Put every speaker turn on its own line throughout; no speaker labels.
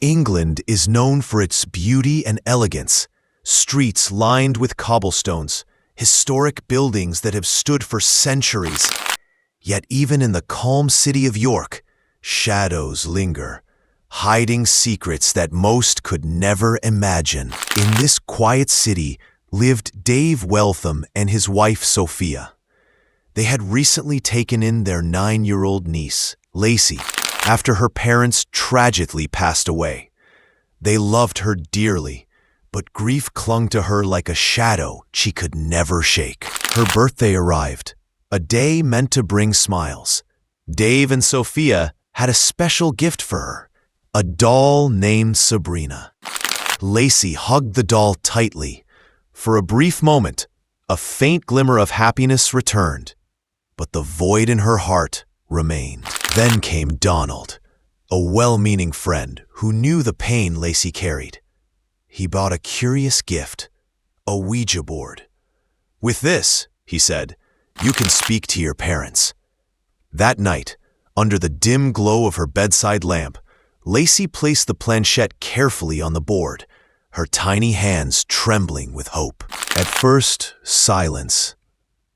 England is known for its beauty and elegance, streets lined with cobblestones, historic buildings that have stood for centuries. Yet even in the calm city of York, shadows linger, hiding secrets that most could never imagine. In this quiet city lived Dave Weltham and his wife Sophia. They had recently taken in their 9-year-old niece, Lacy, after her parents tragically passed away. They loved her dearly, but grief clung to her like a shadow she could never shake. Her birthday arrived, a day meant to bring smiles. Dave and Sophia had a special gift for her, a doll named Sabrina. Lacy hugged the doll tightly. For a brief moment, a faint glimmer of happiness returned, but the void in her heart remained. Then came Donald, a well-meaning friend who knew the pain Lacy carried. He bought a curious gift, a Ouija board. "With this," he said, "you can speak to your parents." That night, under the dim glow of her bedside lamp, Lacy placed the planchette carefully on the board, her tiny hands trembling with hope. At first, silence.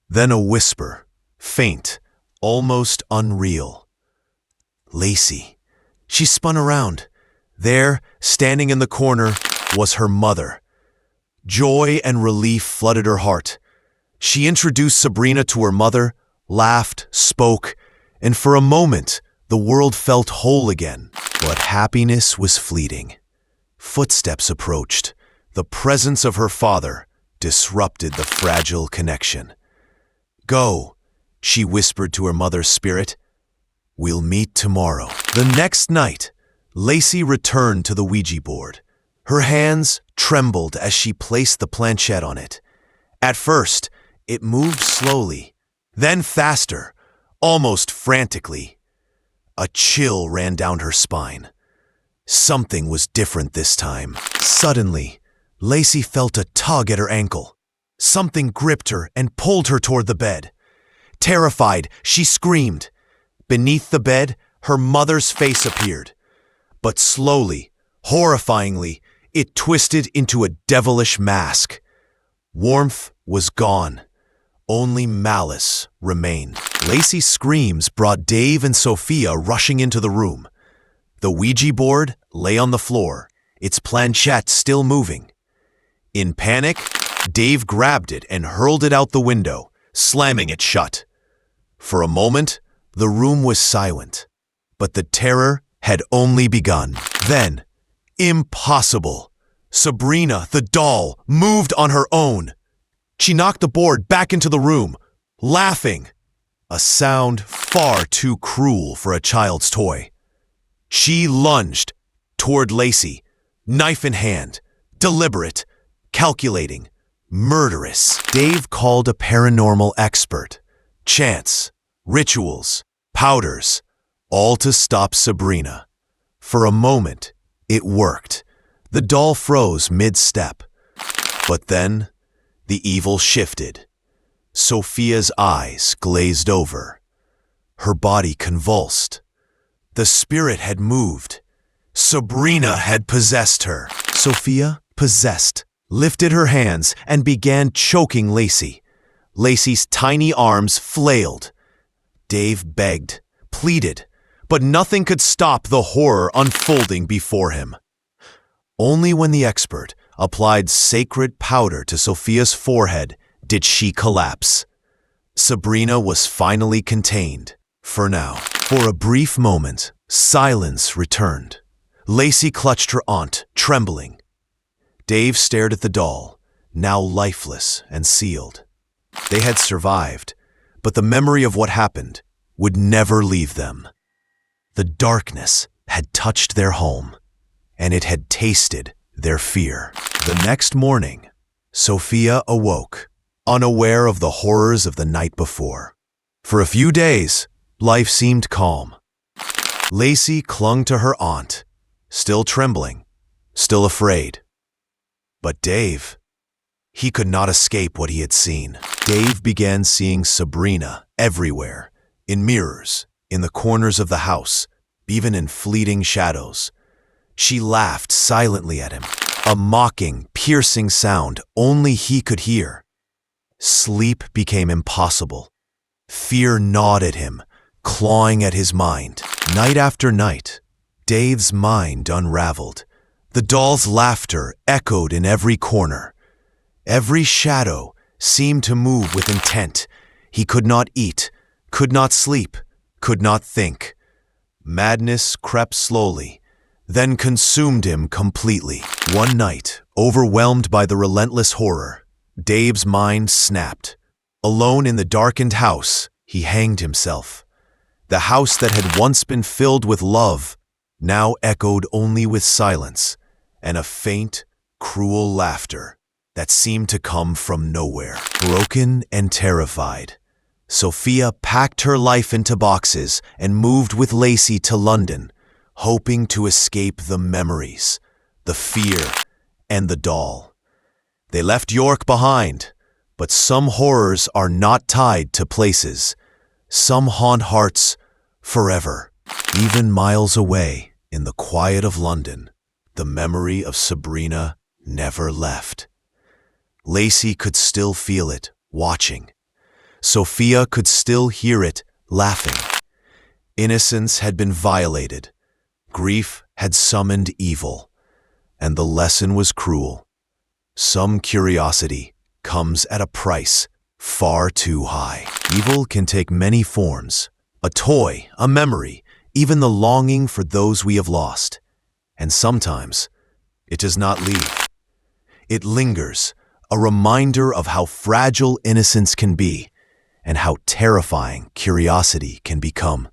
Then a whisper, faint, almost unreal. "Lacy." She spun around. There, standing in the corner, was her mother. Joy and relief flooded her heart. She introduced Sabrina to her mother, laughed, spoke, and for a moment, the world felt whole again. But happiness was fleeting. Footsteps approached. The presence of her father disrupted the fragile connection. "Go," she whispered to her mother's spirit. "We'll meet tomorrow." The next night, Lacy returned to the Ouija board. Her hands trembled as she placed the planchette on it. At first, it moved slowly, then faster, almost frantically. A chill ran down her spine. Something was different this time. Suddenly, Lacy felt a tug at her ankle. Something gripped her and pulled her toward the bed. Terrified, she screamed. Beneath the bed, her mother's face appeared. But slowly, horrifyingly, it twisted into a devilish mask. Warmth was gone. Only malice remained. Lacy's screams brought Dave and Sophia rushing into the room. The Ouija board lay on the floor, its planchette still moving. In panic, Dave grabbed it and hurled it out the window, slamming it shut. For a moment, the room was silent, but the terror had only begun. Then, impossible! Sabrina, the doll, moved on her own. She knocked the board back into the room, laughing, a sound far too cruel for a child's toy. She lunged toward Lacy, knife in hand, deliberate, calculating, murderous. Dave called a paranormal expert. Chants, rituals, powders, all to stop Sabrina. For a moment, it worked. The doll froze mid-step. But then, the evil shifted. Sophia's eyes glazed over. Her body convulsed. The spirit had moved. Sabrina had possessed her. Sophia, possessed, lifted her hands and began choking Lacy. Lacy's tiny arms flailed. Dave begged, pleaded, but nothing could stop the horror unfolding before him. Only when the expert applied sacred powder to Sophia's forehead did she collapse. Sabrina was finally contained, for now. For a brief moment, silence returned. Lacy clutched her aunt, trembling. Dave stared at the doll, now lifeless and sealed. They had survived, but the memory of what happened would never leave them. The darkness had touched their home, and it had tasted their fear. The next morning, Sophia awoke, unaware of the horrors of the night before. For a few days, life seemed calm. Lacy clung to her aunt, still trembling, still afraid. But Dave, he could not escape what he had seen. Dave began seeing Sabrina everywhere, in mirrors, in the corners of the house, even in fleeting shadows. She laughed silently at him, a mocking, piercing sound only he could hear. Sleep became impossible. Fear gnawed at him, clawing at his mind. Night after night, Dave's mind unraveled. The doll's laughter echoed in every corner. Every shadow seemed to move with intent. He could not eat, could not sleep, could not think. Madness crept slowly, then consumed him completely. One night, overwhelmed by the relentless horror, Dave's mind snapped. Alone in the darkened house, he hanged himself. The house that had once been filled with love now echoed only with silence and a faint, cruel laughter that seemed to come from nowhere. Broken and terrified, Sophia packed her life into boxes and moved with Lacy to London, hoping to escape the memories, the fear, and the doll. They left York behind, but some horrors are not tied to places. Some haunt hearts forever. Even miles away, in the quiet of London, the memory of Sabrina never left. Lacy could still feel it, watching. Sophia could still hear it, laughing. Innocence had been violated. Grief had summoned evil. And the lesson was cruel. Some curiosity comes at a price far too high. Evil can take many forms. A toy, a memory, even the longing for those we have lost. And sometimes, it does not leave. It lingers, a reminder of how fragile innocence can be and how terrifying curiosity can become.